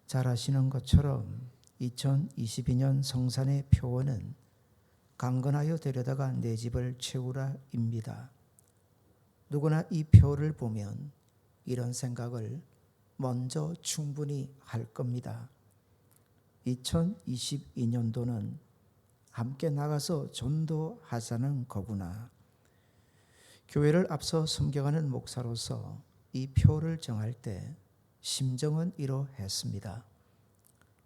잘 아시는 것처럼 2022년 성산의 표어는 강건하여 데려다가 내 집을 채우라입니다. 누구나 이 표어를 보면 이런 생각을 먼저 충분히 할 겁니다. 2022년도는 함께 나가서 전도하자는 거구나. 교회를 앞서 섬겨가는 목사로서 이 표를 정할 때 심정은 이러했습니다.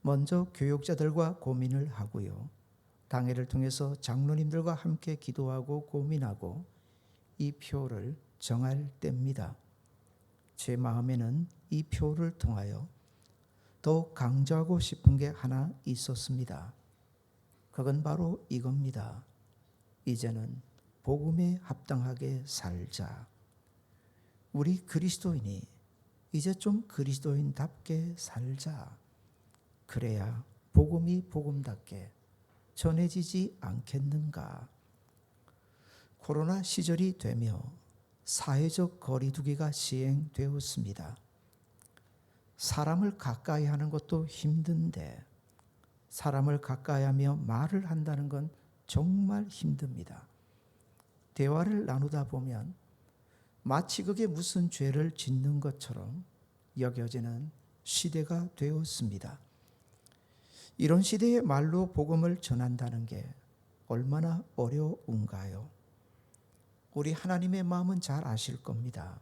먼저 교육자들과 고민을 하고요. 당회를 통해서 장로님들과 함께 기도하고 고민하고 이 표를 정할 때입니다. 제 마음에는 이 표를 통하여 더욱 강조하고 싶은 게 하나 있었습니다. 그건 바로 이겁니다. 이제는 복음에 합당하게 살자. 우리 그리스도인이 이제 좀 그리스도인답게 살자. 그래야 복음이 복음답게 전해지지 않겠는가. 코로나 시절이 되며 사회적 거리두기가 시행되었습니다. 사람을 가까이 하는 것도 힘든데 사람을 가까이 하며 말을 한다는 건 정말 힘듭니다. 대화를 나누다 보면 마치 그게 무슨 죄를 짓는 것처럼 여겨지는 시대가 되었습니다. 이런 시대에 말로 복음을 전한다는 게 얼마나 어려운가요? 우리 하나님의 마음은 잘 아실 겁니다.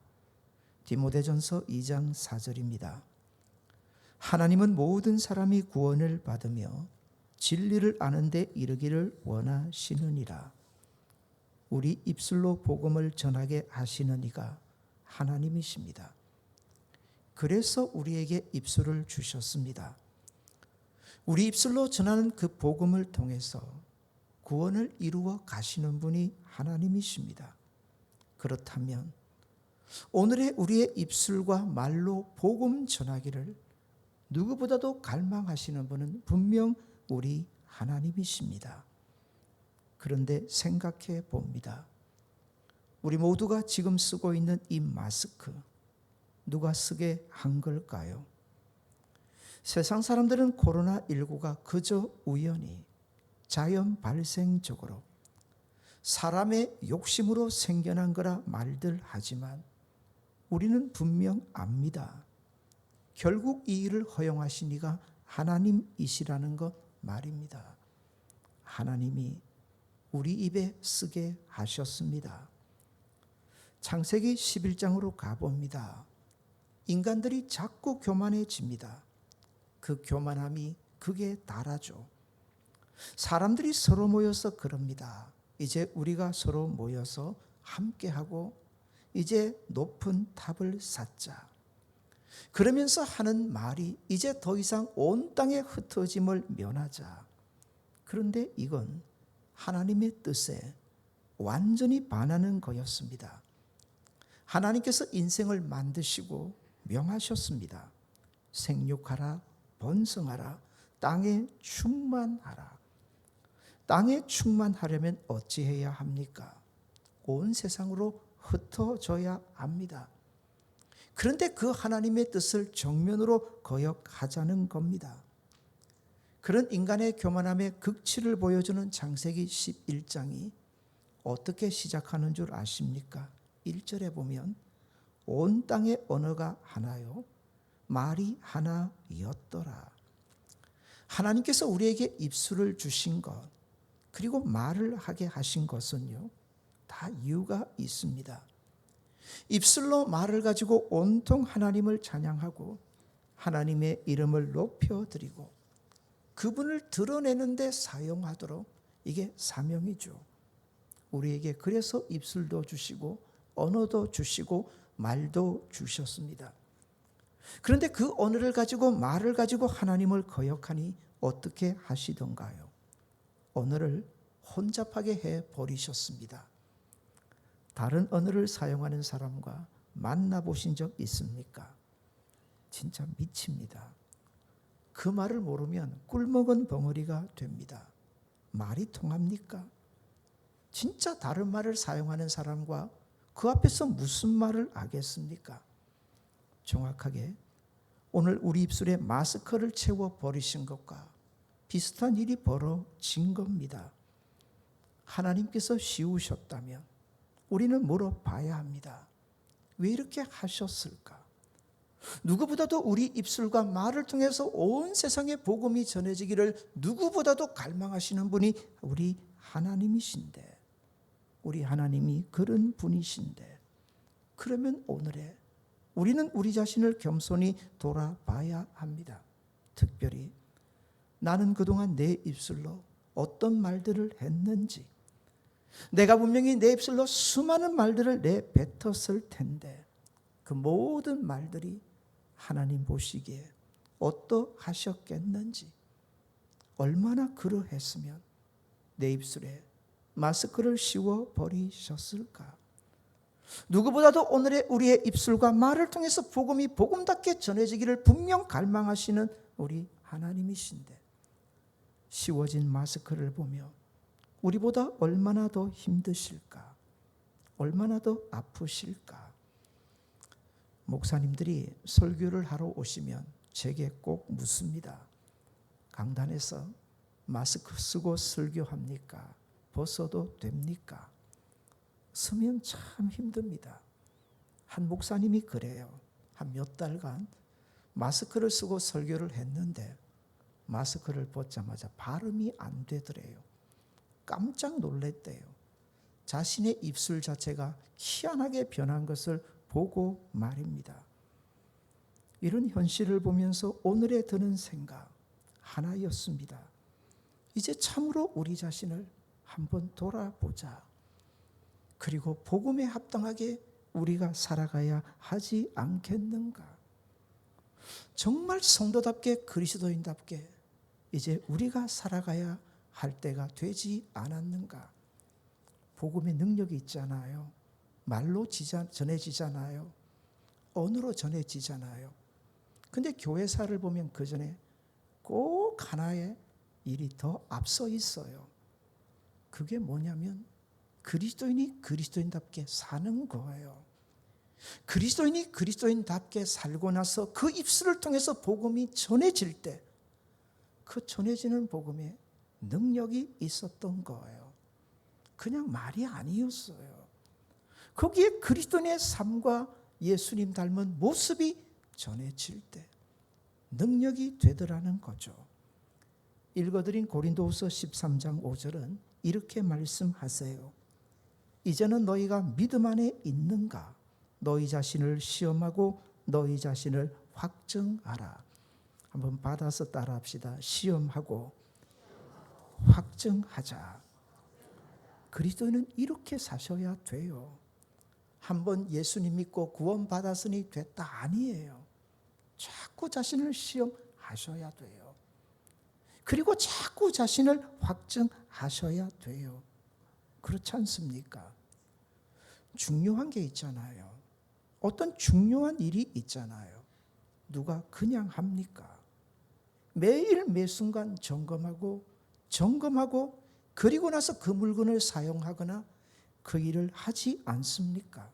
디모데전서 2장 4절입니다. 하나님은 모든 사람이 구원을 받으며 진리를 아는 데 이르기를 원하시느니라. 우리 입술로 복음을 전하게 하시는 이가 하나님이십니다. 그래서 우리에게 입술을 주셨습니다. 우리 입술로 전하는 그 복음을 통해서 구원을 이루어 가시는 분이 하나님이십니다. 그렇다면 오늘의 우리의 입술과 말로 복음 전하기를 누구보다도 갈망하시는 분은 분명 우리 하나님이십니다. 그런데 생각해 봅니다. 우리 모두가 지금 쓰고 있는 이 마스크 누가 쓰게 한 걸까요? 세상 사람들은 코로나19가 그저 우연히 자연 발생적으로 사람의 욕심으로 생겨난 거라 말들 하지만 우리는 분명 압니다. 결국 이 일을 허용하신 이가 하나님이시라는 것 말입니다. 하나님이 우리 입에 쓰게 하셨습니다. 창세기 11장으로 가봅니다. 인간들이 자꾸 교만해집니다. 그 교만함이 극에 달하죠. 사람들이 서로 모여서 그럽니다. 이제 우리가 서로 모여서 함께하고 이제 높은 탑을 쌓자. 그러면서 하는 말이 이제 더 이상 온 땅에 흩어짐을 면하자. 그런데 이건 하나님의 뜻에 완전히 반하는 거였습니다. 하나님께서 인생을 만드시고 명하셨습니다. 생육하라, 번성하라, 땅에 충만하라. 땅에 충만하려면 어찌해야 합니까? 온 세상으로 흩어져야 합니다. 그런데 그 하나님의 뜻을 정면으로 거역하자는 겁니다. 그런 인간의 교만함의 극치를 보여주는 창세기 11장이 어떻게 시작하는 줄 아십니까? 1절에 보면 온 땅의 언어가 하나요 말이 하나였더라. 하나님께서 우리에게 입술을 주신 것 그리고 말을 하게 하신 것은요 다 이유가 있습니다. 입술로 말을 가지고 온통 하나님을 찬양하고 하나님의 이름을 높여드리고 그분을 드러내는 데 사용하도록 이게 사명이죠. 우리에게 그래서 입술도 주시고 언어도 주시고 말도 주셨습니다. 그런데 그 언어를 가지고 말을 가지고 하나님을 거역하니 어떻게 하시던가요? 언어를 혼잡하게 해버리셨습니다. 다른 언어를 사용하는 사람과 만나보신 적 있습니까? 진짜 미칩니다. 그 말을 모르면 꿀먹은 벙어리가 됩니다. 말이 통합니까? 진짜 다른 말을 사용하는 사람과 그 앞에서 무슨 말을 하겠습니까? 정확하게 오늘 우리 입술에 마스크를 채워 버리신 것과 비슷한 일이 벌어진 겁니다. 하나님께서 씌우셨다면 우리는 물어봐야 합니다. 왜 이렇게 하셨을까? 누구보다도 우리 입술과 말을 통해서 온 세상에 복음이 전해지기를 누구보다도 갈망하시는 분이 우리 하나님이신데, 우리 하나님이 그런 분이신데, 그러면 오늘에 우리는 우리 자신을 겸손히 돌아봐야 합니다. 특별히 나는 그동안 내 입술로 어떤 말들을 했는지, 내가 분명히 내 입술로 수많은 말들을 내뱉었을 텐데 그 모든 말들이 하나님 보시기에 어떠하셨겠는지, 얼마나 그러했으면 내 입술에 마스크를 씌워 버리셨을까? 누구보다도 오늘의 우리의 입술과 말을 통해서 복음이 복음답게 전해지기를 분명 갈망하시는 우리 하나님이신데, 씌워진 마스크를 보며 우리보다 얼마나 더 힘드실까? 얼마나 더 아프실까? 목사님들이 설교를 하러 오시면 제게 꼭 묻습니다. 강단에서 마스크 쓰고 설교합니까? 벗어도 됩니까? 쓰면 참 힘듭니다. 한 목사님이 그래요. 한 몇 달간 마스크를 쓰고 설교를 했는데 마스크를 벗자마자 발음이 안 되더래요. 깜짝 놀랐대요. 자신의 입술 자체가 희한하게 변한 것을 보고 말입니다. 이런 현실을 보면서 오늘에 드는 생각 하나였습니다. 이제 참으로 우리 자신을 한번 돌아보자. 그리고 복음에 합당하게 우리가 살아가야 하지 않겠는가? 정말 성도답게 그리스도인답게 이제 우리가 살아가야 할 때가 되지 않았는가? 복음의 능력이 있잖아요. 말로 전해지잖아요. 언어로 전해지잖아요. 근데 교회사를 보면 그 전에 꼭 하나의 일이 더 앞서 있어요. 그게 뭐냐면 그리스도인이 그리스도인답게 사는 거예요. 그리스도인이 그리스도인답게 살고 나서 그 입술을 통해서 복음이 전해질 때 그 전해지는 복음에 능력이 있었던 거예요. 그냥 말이 아니었어요. 거기에 그리스도인의 삶과 예수님 닮은 모습이 전해질 때 능력이 되더라는 거죠. 읽어드린 고린도후서 13장 5절은 이렇게 말씀하세요. 이제는 너희가 믿음 안에 있는가? 너희 자신을 시험하고 너희 자신을 확증하라. 한번 받아서 따라합시다. 시험하고 확증하자. 그리스도인은 이렇게 사셔야 돼요. 한번 예수님 믿고 구원받았으니 됐다 아니에요. 자꾸 자신을 시험하셔야 돼요. 그리고 자꾸 자신을 확증하셔야 돼요. 그렇지 않습니까? 중요한 게 있잖아요. 어떤 중요한 일이 있잖아요. 누가 그냥 합니까? 매일 매순간 점검하고 그리고 나서 그 물건을 사용하거나 그 일을 하지 않습니까?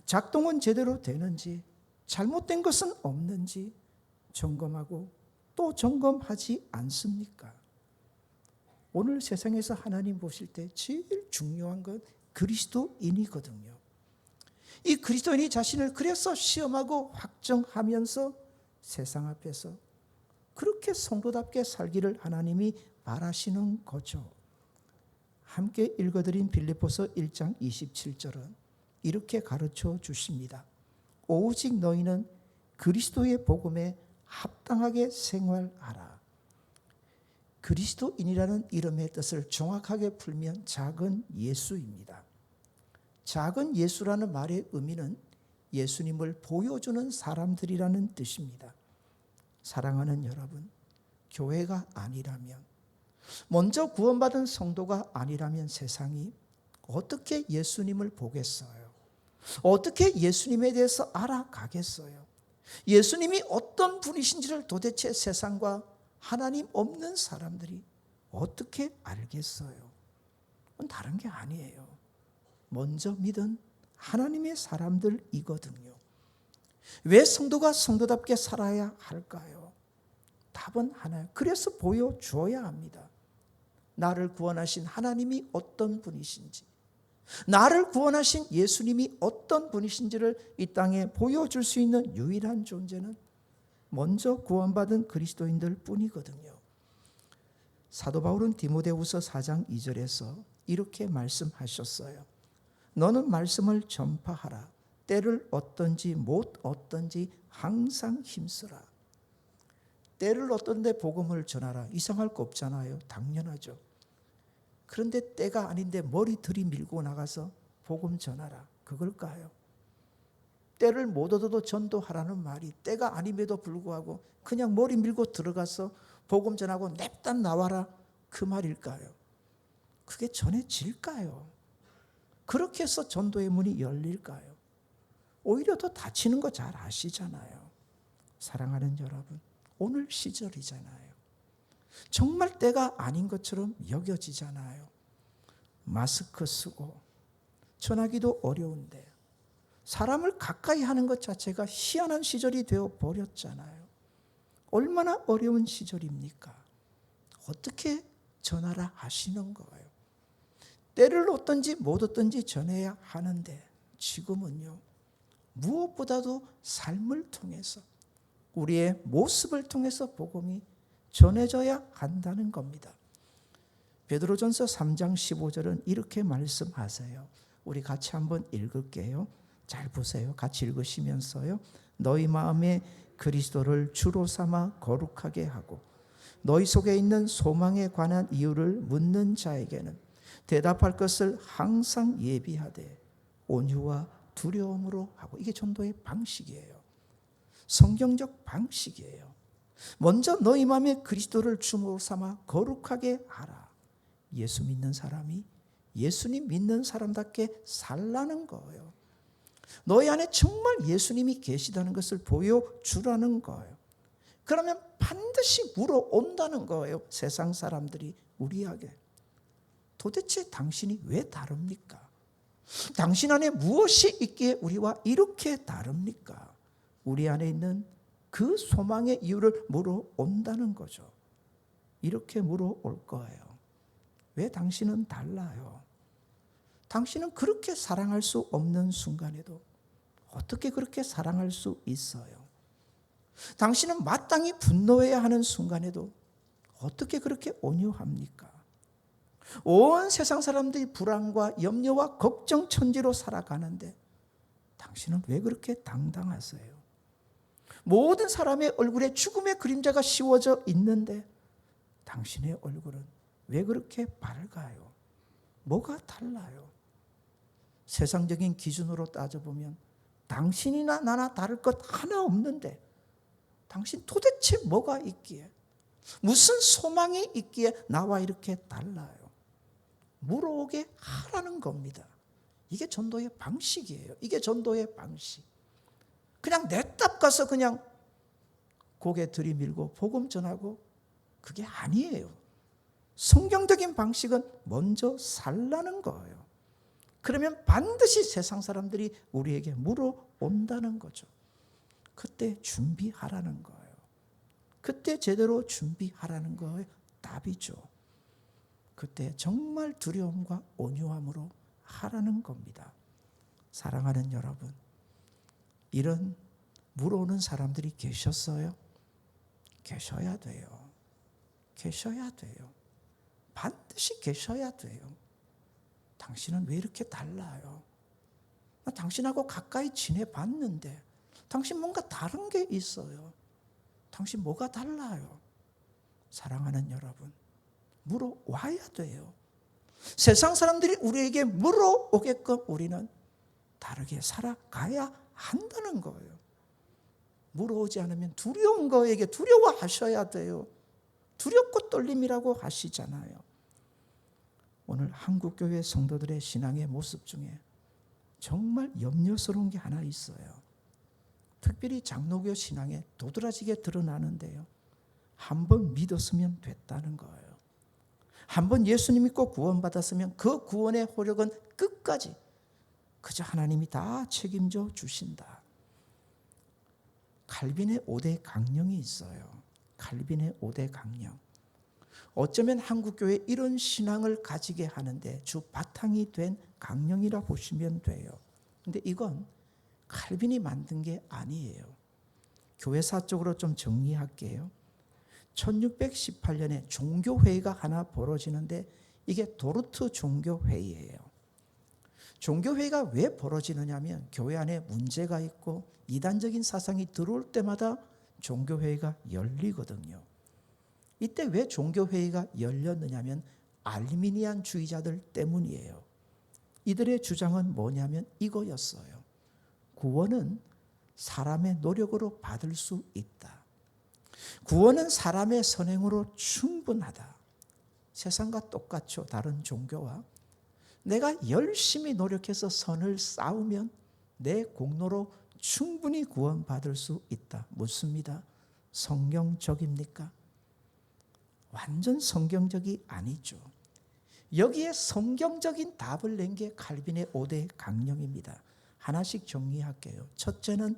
작동은 제대로 되는지 잘못된 것은 없는지 점검하고 또 점검하지 않습니까? 오늘 세상에서 하나님 보실 때 제일 중요한 건 그리스도인이거든요. 이 그리스도인이 자신을 그래서 시험하고 확정하면서 세상 앞에서 그렇게 성도답게 살기를 하나님이 바라시는 거죠. 함께 읽어드린 빌립보서 1장 27절은 이렇게 가르쳐 주십니다. 오직 너희는 그리스도의 복음에 합당하게 생활하라. 그리스도인이라는 이름의 뜻을 정확하게 풀면 작은 예수입니다. 작은 예수라는 말의 의미는 예수님을 보여주는 사람들이라는 뜻입니다. 사랑하는 여러분, 교회가 아니라면, 먼저 구원받은 성도가 아니라면 세상이 어떻게 예수님을 보겠어요? 어떻게 예수님에 대해서 알아가겠어요? 예수님이 어떤 분이신지를 도대체 세상과 하나님 없는 사람들이 어떻게 알겠어요? 그건 다른 게 아니에요. 먼저 믿은 하나님의 사람들이거든요. 왜 성도가 성도답게 살아야 할까요? 답은 하나예요. 그래서 보여줘야 합니다. 나를 구원하신 하나님이 어떤 분이신지, 나를 구원하신 예수님이 어떤 분이신지를 이 땅에 보여줄 수 있는 유일한 존재는 먼저 구원받은 그리스도인들 뿐이거든요. 사도 바울은 디모데후서 4장 2절에서 이렇게 말씀하셨어요. 너는 말씀을 전파하라. 때를 얻든지 못 얻든지 항상 힘쓰라. 때를 얻던데 복음을 전하라. 이상할 거 없잖아요. 당연하죠. 그런데 때가 아닌데 머리 들이밀고 나가서 복음 전하라. 그걸까요? 때를 못 얻어도 전도하라는 말이 때가 아님에도 불구하고 그냥 머리 밀고 들어가서 복음 전하고 냅다 나와라 그 말일까요? 그게 전해질까요? 그렇게 해서 전도의 문이 열릴까요? 오히려 더 닫히는 거 잘 아시잖아요. 사랑하는 여러분, 오늘 시절이잖아요. 정말 때가 아닌 것처럼 여겨지잖아요. 마스크 쓰고 전화기도 어려운데 사람을 가까이 하는 것 자체가 희한한 시절이 되어 버렸잖아요. 얼마나 어려운 시절입니까? 어떻게 전하라 하시는 거예요? 때를 얻든지 못 얻든지 전해야 하는데 지금은요, 무엇보다도 삶을 통해서 우리의 모습을 통해서 복음이 전해져야 한다는 겁니다. 베드로전서 3장 15절은 이렇게 말씀하세요. 우리 같이 한번 읽을게요. 잘 보세요. 같이 읽으시면서요. 너희 마음에 그리스도를 주로 삼아 거룩하게 하고 너희 속에 있는 소망에 관한 이유를 묻는 자에게는 대답할 것을 항상 예비하되 온유와 두려움으로 하고. 이게 전도의 방식이에요. 성경적 방식이에요. 먼저 너희 마음에 그리스도를 주로 삼아 거룩하게 하라. 예수 믿는 사람이 예수님 믿는 사람답게 살라는 거예요. 너희 안에 정말 예수님이 계시다는 것을 보여주라는 거예요. 그러면 반드시 물어온다는 거예요. 세상 사람들이 우리에게. 도대체 당신이 왜 다릅니까? 당신 안에 무엇이 있기에 우리와 이렇게 다릅니까? 우리 안에 있는 그 소망의 이유를 물어온다는 거죠. 이렇게 물어올 거예요. 왜 당신은 달라요? 당신은 그렇게 사랑할 수 없는 순간에도 어떻게 그렇게 사랑할 수 있어요? 당신은 마땅히 분노해야 하는 순간에도 어떻게 그렇게 온유합니까? 온 세상 사람들이 불안과 염려와 걱정 천지로 살아가는데 당신은 왜 그렇게 당당하세요? 모든 사람의 얼굴에 죽음의 그림자가 씌워져 있는데 당신의 얼굴은 왜 그렇게 밝아요? 뭐가 달라요? 세상적인 기준으로 따져보면 당신이나 나나 다를 것 하나 없는데 당신 도대체 뭐가 있기에, 무슨 소망이 있기에 나와 이렇게 달라요? 물어오게 하라는 겁니다. 이게 전도의 방식이에요. 이게 전도의 방식. 그냥 냅다 가서 그냥 고개 들이밀고 복음 전하고 그게 아니에요. 성경적인 방식은 먼저 살라는 거예요. 그러면 반드시 세상 사람들이 우리에게 물어온다는 거죠. 그때 준비하라는 거예요. 그때 제대로 준비하라는 거예요. 답이죠. 그때 정말 두려움과 온유함으로 하라는 겁니다. 사랑하는 여러분, 이런 물어오는 사람들이 계셨어요? 계셔야 돼요. 계셔야 돼요. 반드시 계셔야 돼요. 당신은 왜 이렇게 달라요? 나 당신하고 가까이 지내봤는데 당신 뭔가 다른 게 있어요. 당신 뭐가 달라요? 사랑하는 여러분, 물어와야 돼요. 세상 사람들이 우리에게 물어오게끔 우리는 다르게 살아가야 한다는 거예요. 물어오지 않으면 두려운 거에게 두려워하셔야 돼요. 두렵고 떨림이라고 하시잖아요. 오늘 한국교회 성도들의 신앙의 모습 중에 정말 염려스러운 게 하나 있어요. 특별히 장로교 신앙에 도드라지게 드러나는데요. 한번 믿었으면 됐다는 거예요. 한번 예수님 믿고 구원받았으면 그 구원의 호력은 끝까지 그저 하나님이 다 책임져 주신다. 칼빈의 5대 강령이 있어요. 칼빈의 5대 강령. 어쩌면 한국교회 이런 신앙을 가지게 하는데 주 바탕이 된 강령이라 보시면 돼요. 근데 이건 칼빈이 만든 게 아니에요. 교회사적으로 좀 정리할게요. 1618년에 종교회의가 하나 벌어지는데 이게 도르트 종교회의예요. 종교회의가 왜 벌어지느냐 하면 교회 안에 문제가 있고 이단적인 사상이 들어올 때마다 종교회의가 열리거든요. 이때 왜 종교회의가 열렸느냐 하면 알미니안 주의자들 때문이에요. 이들의 주장은 뭐냐면 이거였어요. 구원은 사람의 노력으로 받을 수 있다. 구원은 사람의 선행으로 충분하다. 세상과 똑같죠. 다른 종교와. 내가 열심히 노력해서 선을 쌓으면 내 공로로 충분히 구원받을 수 있다. 묻습니다. 성경적입니까? 완전 성경적이 아니죠. 여기에 성경적인 답을 낸 게 칼빈의 5대 강령입니다. 하나씩 정리할게요. 첫째는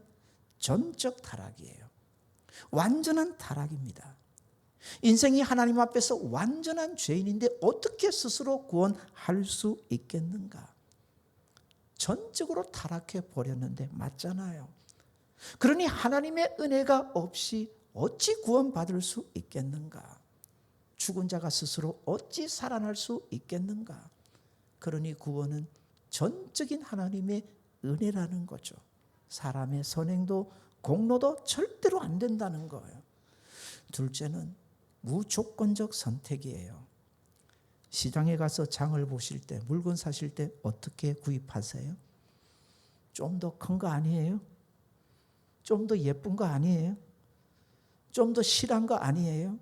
전적 타락이에요. 완전한 타락입니다. 인생이 하나님 앞에서 완전한 죄인인데 어떻게 스스로 구원할 수 있겠는가? 전적으로 타락해 버렸는데 맞잖아요. 그러니 하나님의 은혜가 없이 어찌 구원받을 수 있겠는가? 죽은 자가 스스로 어찌 살아날 수 있겠는가? 그러니 구원은 전적인 하나님의 은혜라는 거죠. 사람의 선행도 공로도 절대로 안 된다는 거예요. 둘째는 무조건적 선택이에요. 시장에 가서 장을 보실 때, 물건 사실 때 어떻게 구입하세요? 좀 더 큰 거 아니에요? 좀 더 예쁜 거 아니에요? 좀 더 실한 거 아니에요?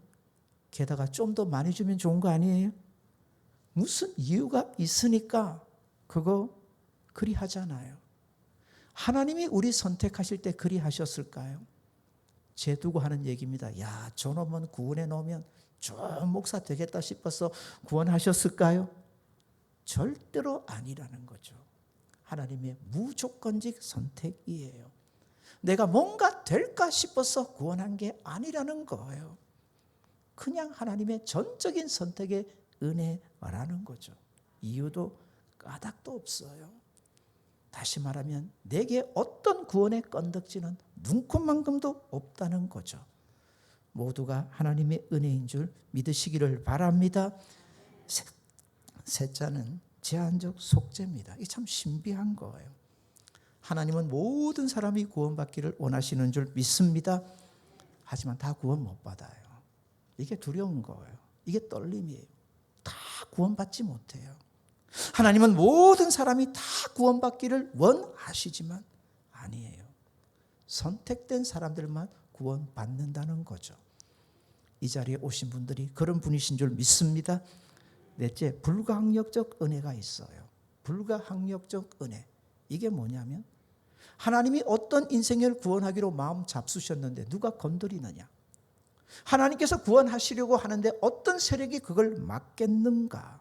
게다가 좀 더 많이 주면 좋은 거 아니에요? 무슨 이유가 있으니까 그거 그리 하잖아요. 하나님이 우리 선택하실 때 그리 하셨을까요? 제 두고 하는 얘기입니다. 야, 저놈은 구원해 놓으면 좋은 목사 되겠다 싶어서 구원하셨을까요? 절대로 아니라는 거죠. 하나님의 무조건적 선택이에요. 내가 뭔가 될까 싶어서 구원한 게 아니라는 거예요. 그냥 하나님의 전적인 선택의 은혜라는 거죠. 이유도 까닭도 없어요. 다시 말하면 내게 어떤 구원의 건덕지는 눈꼽만큼도 없다는 거죠. 모두가 하나님의 은혜인 줄 믿으시기를 바랍니다. 셋째는 제한적 속죄입니다. 이게 참 신비한 거예요. 하나님은 모든 사람이 구원받기를 원하시는 줄 믿습니다. 하지만 다 구원 못 받아요. 이게 두려운 거예요. 이게 떨림이에요. 다 구원받지 못해요. 하나님은 모든 사람이 다 구원받기를 원하시지만 아니에요. 선택된 사람들만 구원받는다는 거죠. 이 자리에 오신 분들이 그런 분이신 줄 믿습니다. 넷째, 불가항력적 은혜가 있어요. 불가항력적 은혜. 이게 뭐냐면 하나님이 어떤 인생을 구원하기로 마음 잡수셨는데 누가 건드리느냐? 하나님께서 구원하시려고 하는데 어떤 세력이 그걸 막겠는가?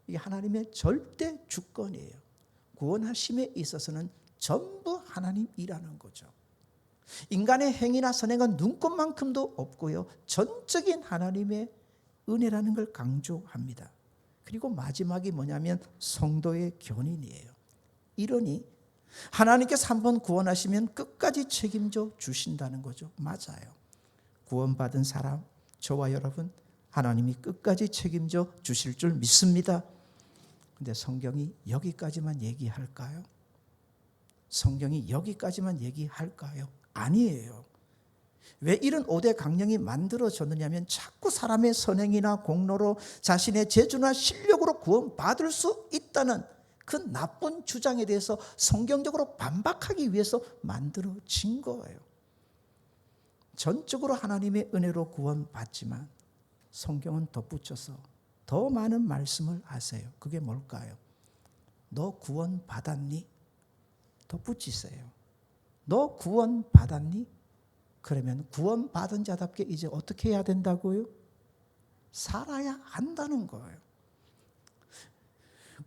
이게 하나님의 절대 주권이에요. 구원하심에 있어서는 전부 하나님이라는 거죠. 인간의 행위나 선행은 눈꼽만큼도 없고요. 전적인 하나님의 은혜라는 걸 강조합니다. 그리고 마지막이 뭐냐면 성도의 견인이에요. 이러니 하나님께서 한번 구원하시면 끝까지 책임져 주신다는 거죠. 맞아요. 구원받은 사람, 저와 여러분, 하나님이 끝까지 책임져 주실 줄 믿습니다. 근데 성경이 여기까지만 얘기할까요? 성경이 여기까지만 얘기할까요? 아니에요. 왜 이런 5대 강령이 만들어졌느냐면 자꾸 사람의 선행이나 공로로 자신의 재주나 실력으로 구원받을 수 있다는 그 나쁜 주장에 대해서 성경적으로 반박하기 위해서 만들어진 거예요. 전적으로 하나님의 은혜로 구원받지만 성경은 덧붙여서 더 많은 말씀을 하세요. 그게 뭘까요? 너 구원받았니? 덧붙이세요. 너 구원받았니? 그러면 구원받은 자답게 이제 어떻게 해야 된다고요? 살아야 한다는 거예요.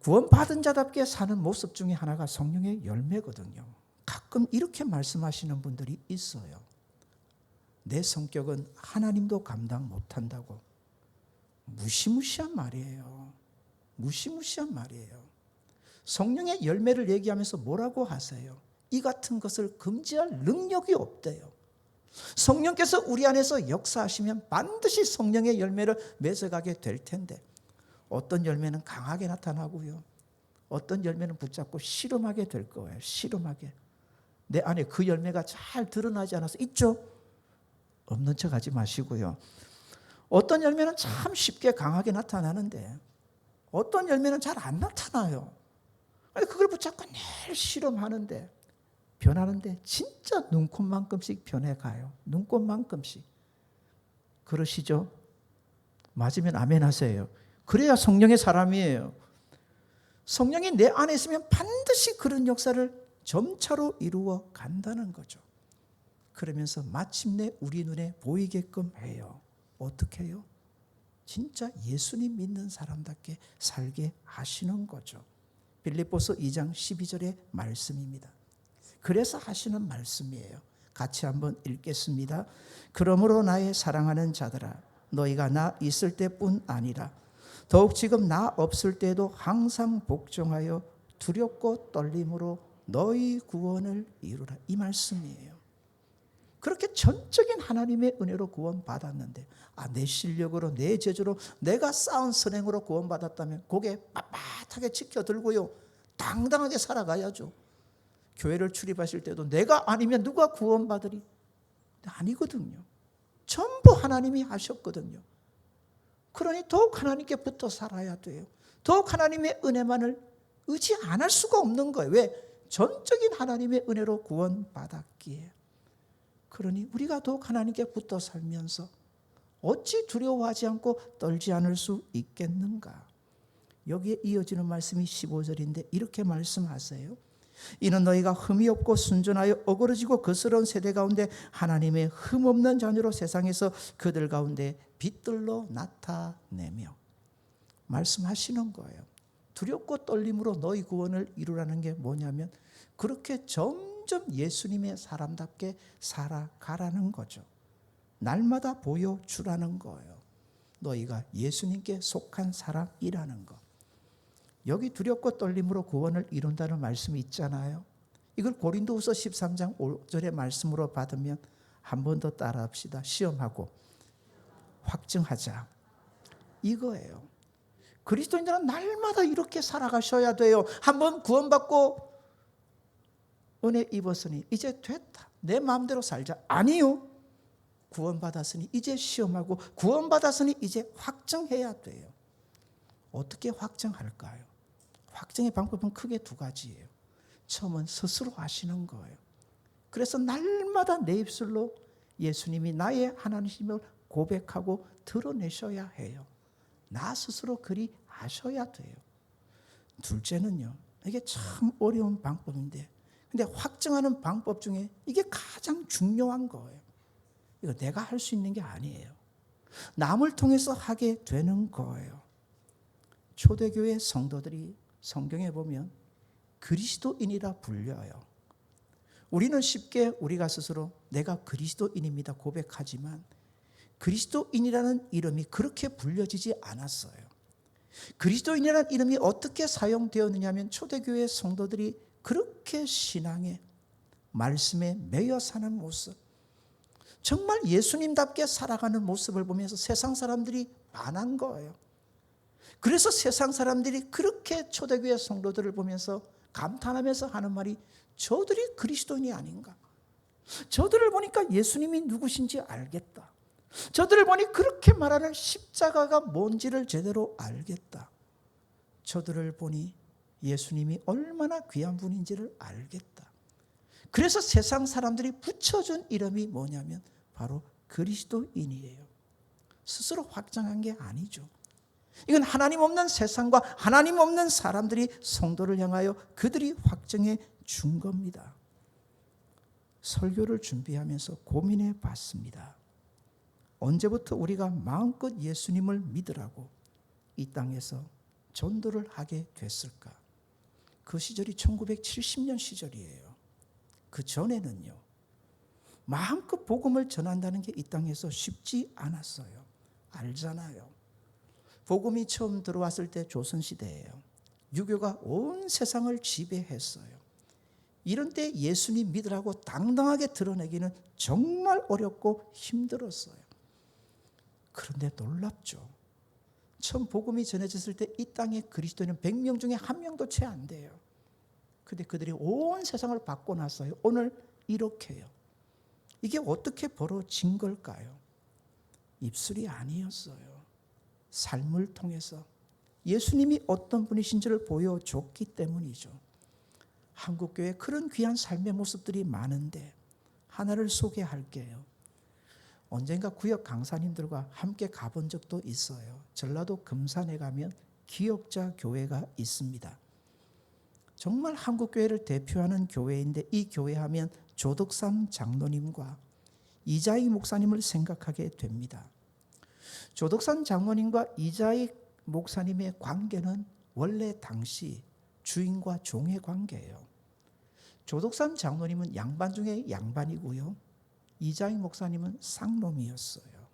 구원받은 자답게 사는 모습 중에 하나가 성령의 열매거든요. 가끔 이렇게 말씀하시는 분들이 있어요. 내 성격은 하나님도 감당 못한다고. 무시무시한 말이에요. 무시무시한 말이에요. 성령의 열매를 얘기하면서 뭐라고 하세요? 이 같은 것을 금지할 능력이 없대요. 성령께서 우리 안에서 역사하시면 반드시 성령의 열매를 맺어가게 될 텐데, 어떤 열매는 강하게 나타나고요, 어떤 열매는 붙잡고 씨름하게 될 거예요. 씨름하게. 내 안에 그 열매가 잘 드러나지 않아서 있죠? 없는 척 하지 마시고요. 어떤 열매는 참 쉽게 강하게 나타나는데 어떤 열매는 잘 안 나타나요. 그걸 붙잡고 늘 실험하는데, 변하는데 진짜 눈곱만큼씩 변해가요. 눈곱만큼씩. 그러시죠? 맞으면 아멘 하세요. 그래야 성령의 사람이에요. 성령이 내 안에 있으면 반드시 그런 역사를 점차로 이루어 간다는 거죠. 그러면서 마침내 우리 눈에 보이게끔 해요. 어떻게 해요? 진짜 예수님 믿는 사람답게 살게 하시는 거죠. 빌립보서 2장 12절의 말씀입니다. 그래서 하시는 말씀이에요. 같이 한번 읽겠습니다. 그러므로 나의 사랑하는 자들아, 너희가 나 있을 때뿐 아니라 더욱 지금 나 없을 때도 항상 복종하여 두렵고 떨림으로 너희 구원을 이루라. 이 말씀이에요. 그렇게 전적인 하나님의 은혜로 구원받았는데, 내 실력으로, 내 재주로, 내가 쌓은 선행으로 구원받았다면 고개 빳빳하게 지켜들고요, 당당하게 살아가야죠. 교회를 출입하실 때도 내가 아니면 누가 구원받으리? 아니거든요. 전부 하나님이 하셨거든요. 그러니 더욱 하나님께 붙어 살아야 돼요. 더욱 하나님의 은혜만을 의지 안 할 수가 없는 거예요. 왜? 전적인 하나님의 은혜로 구원받았기에. 그러니 우리가 더욱 하나님께 붙어 살면서 어찌 두려워하지 않고 떨지 않을 수 있겠는가? 여기에 이어지는 말씀이 15절인데 이렇게 말씀하세요. 이는 너희가 흠이 없고 순전하여 어그러지고 거스러운 세대 가운데 하나님의 흠없는 자녀로 세상에서 그들 가운데 빛들로 나타내며, 말씀하시는 거예요. 두렵고 떨림으로 너희 구원을 이루라는 게 뭐냐면, 그렇게 점점 예수님의 사람답게 살아가라는 거죠. 날마다 보여주라는 거예요. 너희가 예수님께 속한 사람이라는 거. 여기 두렵고 떨림으로 구원을 이룬다는 말씀이 있잖아요. 이걸 고린도후서 13장 5절의 말씀으로 받으면 한 번 더 따라합시다. 시험하고 확증하자. 이거예요. 그리스도인들은 날마다 이렇게 살아가셔야 돼요. 한번 구원받고 은혜 입었으니 이제 됐다, 내 마음대로 살자. 아니요. 구원받았으니 이제 시험하고, 구원받았으니 이제 확증해야 돼요. 어떻게 확증할까요? 확증의 방법은 크게 두 가지예요. 처음은 스스로 하시는 거예요. 그래서 날마다 내 입술로 예수님이 나의 하나님임을 고백하고 드러내셔야 해요. 나 스스로 그리 하셔야 돼요. 둘째는요, 이게 참 어려운 방법인데, 근데 확증하는 방법 중에 이게 가장 중요한 거예요. 이거 내가 할 수 있는 게 아니에요. 남을 통해서 하게 되는 거예요. 초대교회 성도들이 성경에 보면 그리스도인이라 불려요. 우리는 쉽게 우리가 스스로 내가 그리스도인입니다 고백하지만, 그리스도인이라는 이름이 그렇게 불려지지 않았어요. 그리스도인이라는 이름이 어떻게 사용되었느냐 하면, 초대교회 성도들이 그렇게 신앙에, 말씀에 매여 사는 모습, 정말 예수님답게 살아가는 모습을 보면서 세상 사람들이 반한 거예요. 그래서 세상 사람들이 그렇게 초대교회 성도들을 보면서 감탄하면서 하는 말이, 저들이 그리스도인이 아닌가? 저들을 보니까 예수님이 누구신지 알겠다. 저들을 보니 그렇게 말하는 십자가가 뭔지를 제대로 알겠다. 저들을 보니 예수님이 얼마나 귀한 분인지를 알겠다. 그래서 세상 사람들이 붙여준 이름이 뭐냐면 바로 그리스도인이에요. 스스로 확정한 게 아니죠. 이건 하나님 없는 세상과 하나님 없는 사람들이 성도를 향하여 그들이 확정해 준 겁니다. 설교를 준비하면서 고민해 봤습니다. 언제부터 우리가 마음껏 예수님을 믿으라고 이 땅에서 전도를 하게 됐을까? 그 시절이 1970년 시절이에요. 그 전에는요, 마음껏 복음을 전한다는 게 이 땅에서 쉽지 않았어요. 알잖아요. 복음이 처음 들어왔을 때 조선시대예요. 유교가 온 세상을 지배했어요. 이런 때 예수님 믿으라고 당당하게 드러내기는 정말 어렵고 힘들었어요. 그런데 놀랍죠. 처음 복음이 전해졌을 때 이 땅에 그리스도인은 100명 중에 1명도 채 안 돼요. 근데 그들이 온 세상을 바꿔놨어요. 오늘 이렇게요. 이게 어떻게 벌어진 걸까요? 입술이 아니었어요. 삶을 통해서 예수님이 어떤 분이신지를 보여줬기 때문이죠. 한국교회에 그런 귀한 삶의 모습들이 많은데 하나를 소개할게요. 언젠가 구역 강사님들과 함께 가본 적도 있어요. 전라도 금산에 가면 기역자 교회가 있습니다. 정말 한국교회를 대표하는 교회인데 이 교회 하면 조덕삼 장로님과 이자익 목사님을 생각하게 됩니다. 조덕삼 장로님과 이자익 목사님의 관계는 원래 당시 주인과 종의 관계예요. 조덕삼 장로님은 양반 중에 양반이고요. 이자익 목사님은 쌍놈이었어요.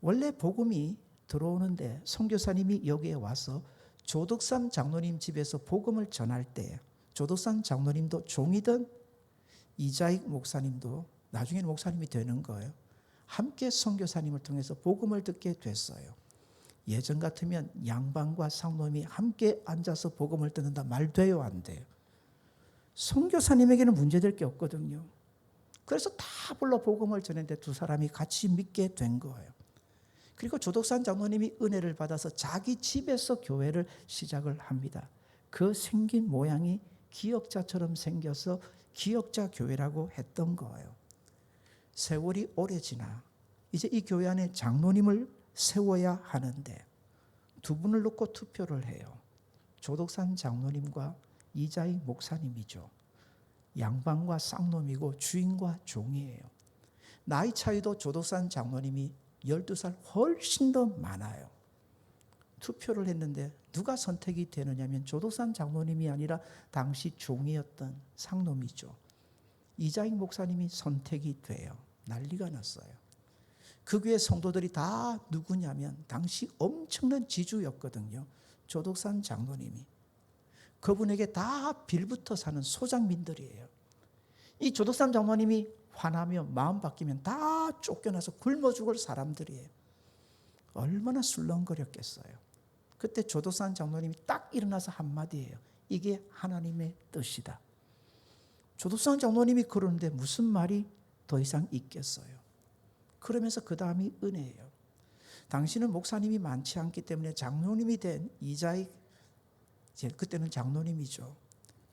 원래 복음이 들어오는데 선교사님이 여기에 와서 조덕삼 장로님 집에서 복음을 전할 때 조덕삼 장로님도 종이던 이자익 목사님도 나중에는 목사님이 되는 거예요. 함께 선교사님을 통해서 복음을 듣게 됐어요. 예전 같으면 양반과 쌍놈이 함께 앉아서 복음을 듣는다 말 돼요, 안 돼요? 선교사님에게는 문제될 게 없거든요. 그래서 다 불러 복음을 전했는데 두 사람이 같이 믿게 된 거예요. 그리고 조덕삼 장로님이 은혜를 받아서 자기 집에서 교회를 시작을 합니다. 그 생긴 모양이 기역자처럼 생겨서 기역자 교회라고 했던 거예요. 세월이 오래 지나 이제 이 교회 안에 장로님을 세워야 하는데 두 분을 놓고 투표를 해요. 조덕삼 장로님과 이자익 목사님이죠. 양반과 쌍놈이고 주인과 종이에요. 나이 차이도 조덕삼 장로님이 12살 훨씬 더 많아요. 투표를 했는데 누가 선택이 되느냐면 조덕삼 장로님이 아니라 당시 종이었던 쌍놈이죠. 이자익 목사님이 선택이 돼요. 난리가 났어요. 그 교회 성도들이 다 누구냐면 당시 엄청난 지주였거든요. 조덕삼 장로님이. 그분에게 다 빌붙어 사는 소장민들이에요. 이 조덕삼 장로님이 화나며 마음 바뀌면 다 쫓겨나서 굶어 죽을 사람들이에요. 얼마나 술렁거렸겠어요. 그때 조덕삼 장로님이 딱 일어나서 한마디예요. 이게 하나님의 뜻이다. 조덕삼 장로님이 그러는데 무슨 말이 더 이상 있겠어요. 그러면서 그 다음이 은혜예요. 당신은 목사님이 많지 않기 때문에 장로님이 된 이자익, 그때는 장로님이죠.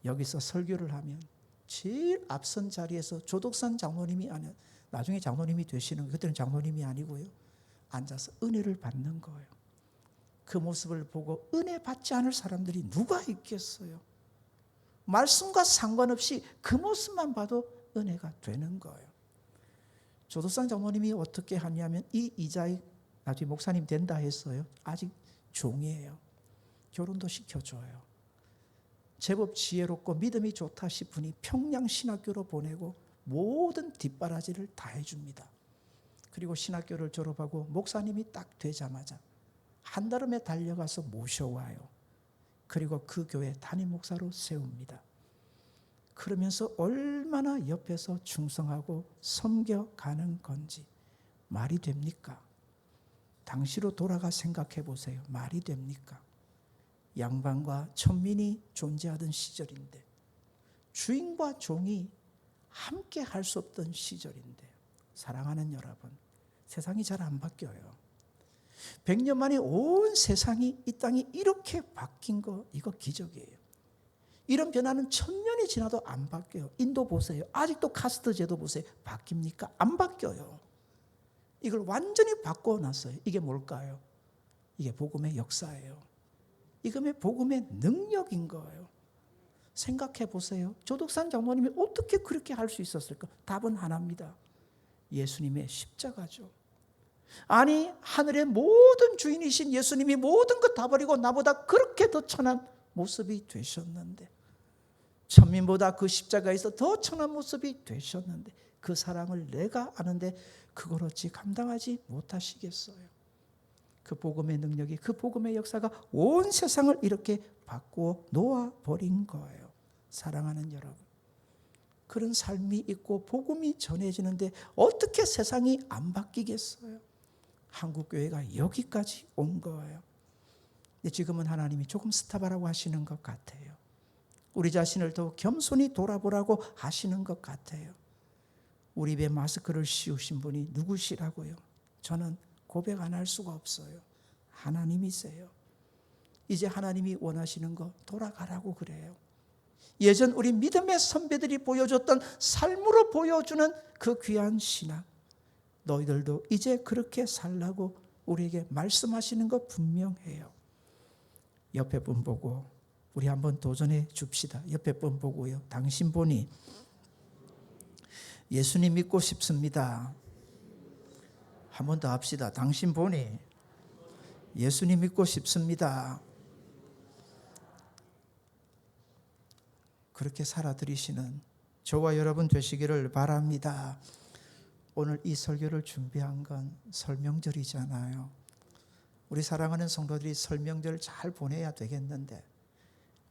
여기서 설교를 하면 제일 앞선 자리에서 조덕삼 장로님이 아니라 나중에 장로님이 되시는 거예요. 그때는 장로님이 아니고요. 앉아서 은혜를 받는 거예요. 그 모습을 보고 은혜 받지 않을 사람들이 누가 있겠어요. 말씀과 상관없이 그 모습만 봐도 은혜가 되는 거예요. 조덕삼 장로님이 어떻게 하냐면 이 이자익 나중에 목사님 된다 했어요. 아직 종이에요. 결혼도 시켜줘요. 제법 지혜롭고 믿음이 좋다 싶으니 평양신학교로 보내고 모든 뒷바라지를 다 해줍니다. 그리고 신학교를 졸업하고 목사님이 딱 되자마자 한달음에 달려가서 모셔와요. 그리고 그 교회 담임 목사로 세웁니다. 그러면서 얼마나 옆에서 충성하고 섬겨가는 건지 말이 됩니까? 당시로 돌아가 생각해 보세요. 말이 됩니까? 양반과 천민이 존재하던 시절인데 주인과 종이 함께 할 수 없던 시절인데 사랑하는 여러분, 세상이 잘 안 바뀌어요. 100년 만에 온 세상이 이 땅이 이렇게 바뀐 거 이거 기적이에요. 이런 변화는 1000년이 지나도 안 바뀌어요. 인도 보세요. 아직도 카스트 제도 보세요. 바뀝니까? 안 바뀌어요. 이걸 완전히 바꿔놨어요. 이게 뭘까요? 이게 복음의 역사예요. 이게 복음의 능력인 거예요. 생각해 보세요. 조덕삼 장로님이 어떻게 그렇게 할 수 있었을까? 답은 하나입니다. 예수님의 십자가죠. 아니 하늘의 모든 주인이신 예수님이 모든 것 다 버리고 나보다 그렇게 더 천한 모습이 되셨는데 천민보다 그 십자가에서 더 천한 모습이 되셨는데 그 사랑을 내가 아는데 그걸 어찌 감당하지 못하시겠어요? 그 복음의 능력이, 그 복음의 역사가 온 세상을 이렇게 바꾸어 놓아버린 거예요. 사랑하는 여러분, 그런 삶이 있고 복음이 전해지는데 어떻게 세상이 안 바뀌겠어요? 한국교회가 여기까지 온 거예요. 근데 지금은 하나님이 조금 스탑하라고 하시는 것 같아요. 우리 자신을 더 겸손히 돌아보라고 하시는 것 같아요. 우리 입에 마스크를 씌우신 분이 누구시라고요? 저는 고백 안 할 수가 없어요. 하나님이세요. 이제 하나님이 원하시는 거 돌아가라고 그래요. 예전 우리 믿음의 선배들이 보여줬던 삶으로 보여주는 그 귀한 신앙, 너희들도 이제 그렇게 살라고 우리에게 말씀하시는 거 분명해요. 옆에 분 보고 우리 한번 도전해 줍시다. 옆에 분 보고요. 당신 보니 예수님 믿고 싶습니다. 한 번 더 합시다. 당신 보니 예수님 믿고 싶습니다. 그렇게 살아들이시는 저와 여러분 되시기를 바랍니다. 오늘 이 설교를 준비한 건 설명절이잖아요. 우리 사랑하는 성도들이 설명절 잘 보내야 되겠는데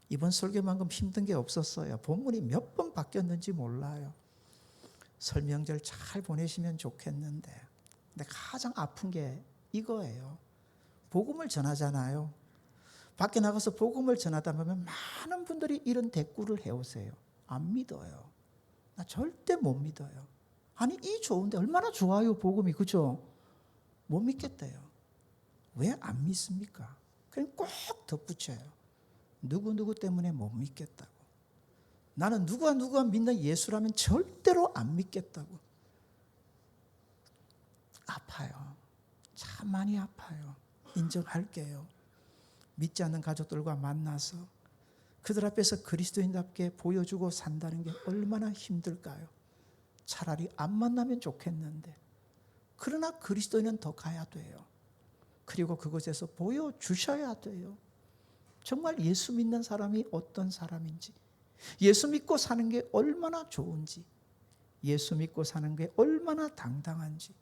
이번 설교만큼 힘든 게 없었어요. 본문이 몇 번 바뀌었는지 몰라요. 설명절 잘 보내시면 좋겠는데, 근데 가장 아픈 게 이거예요. 복음을 전하잖아요. 밖에 나가서 복음을 전하다 보면 많은 분들이 이런 대꾸를 해오세요. 안 믿어요. 나 절대 못 믿어요. 아니 이 좋은데 얼마나 좋아요 복음이, 그죠? 못 믿겠대요. 왜 안 믿습니까? 그냥 꼭 덧붙여요. 누구 때문에 못 믿겠다고. 나는 누가 믿는 예수라면 절대로 안 믿겠다고. 아파요. 참 많이 아파요. 인정할게요. 믿지 않는 가족들과 만나서 그들 앞에서 그리스도인답게 보여주고 산다는 게 얼마나 힘들까요? 차라리 안 만나면 좋겠는데, 그러나 그리스도인은 더 가야 돼요. 그리고 그곳에서 보여주셔야 돼요. 정말 예수 믿는 사람이 어떤 사람인지, 예수 믿고 사는 게 얼마나 좋은지, 예수 믿고 사는 게 얼마나 당당한지,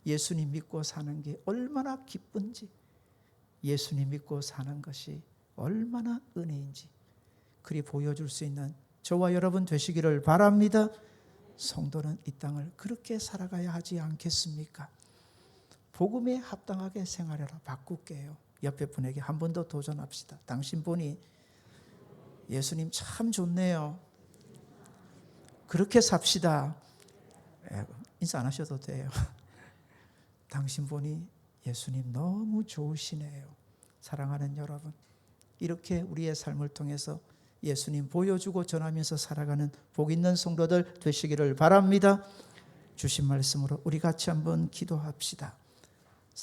예수님 믿고 사는 게 얼마나 기쁜지, 예수님 믿고 사는 것이 얼마나 은혜인지 그리 보여줄 수 있는 저와 여러분 되시기를 바랍니다. 성도는 이 땅을 그렇게 살아가야 하지 않겠습니까? 복음에 합당하게 생활하라. 바꿀게요. 옆에 분에게 한 번 더 도전합시다. 당신 보니 예수님 참 좋네요. 그렇게 삽시다. 인사 안 하셔도 돼요. 당신 보니 예수님 너무 좋으시네요. 사랑하는 여러분, 이렇게 우리의 삶을 통해서 예수님 보여주고 전하면서 살아가는 복 있는 성도들 되시기를 바랍니다. 주신 말씀으로 우리 같이 한번 기도합시다.